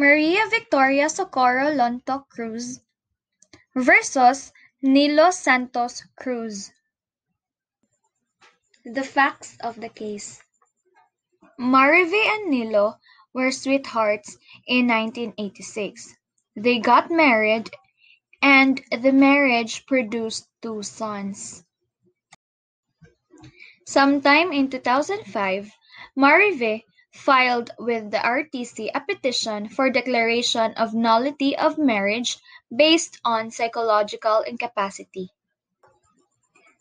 Maria Victoria Socorro Lonto Cruz versus Nilo Santos Cruz. The facts of the case. Marive and Nilo were sweethearts in 1986. They got married, and the marriage produced 2 sons. Sometime in 2005, Marive filed with the RTC a petition for declaration of nullity of marriage based on psychological incapacity.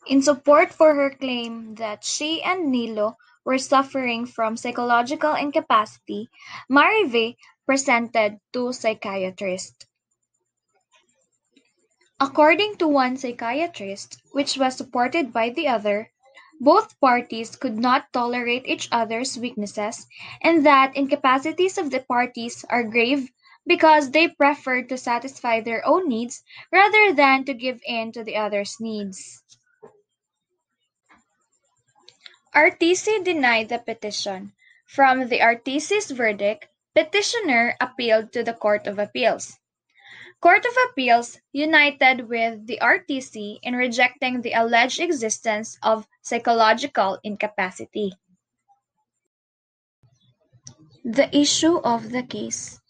In support for her claim that she and Nilo were suffering from psychological incapacity, Marive presented 2 psychiatrists. According to one psychiatrist, which was supported by the other, both parties could not tolerate each other's weaknesses, and that incapacities of the parties are grave because they prefer to satisfy their own needs rather than to give in to the other's needs. RTC denied the petition. From the RTC's verdict, petitioner appealed to the Court of Appeals. Court of Appeals united with the RTC in rejecting the alleged existence of psychological incapacity. The issue of the case.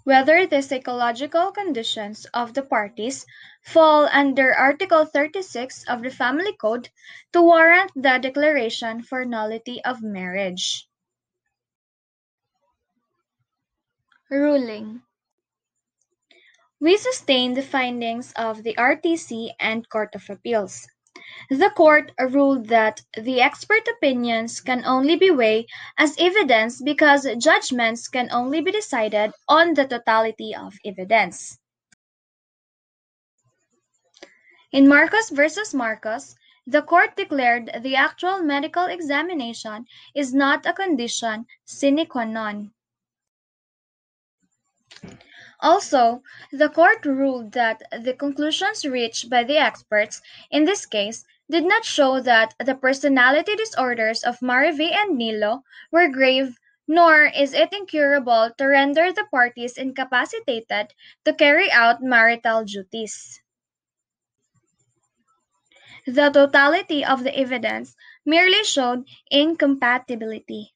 Whether the psychological conditions of the parties fall under Article 36 of the Family Code to warrant the declaration for nullity of marriage. Ruling. We sustain the findings of the RTC and Court of Appeals. The court ruled that the expert opinions can only be weighed as evidence because judgments can only be decided on the totality of evidence. In Marcos v. Marcos, the court declared the actual medical examination is not a condition sine qua non. Also, the court ruled that the conclusions reached by the experts in this case did not show that the personality disorders of Marive and Nilo were grave, nor is it incurable to render the parties incapacitated to carry out marital duties. The totality of the evidence merely showed incompatibility.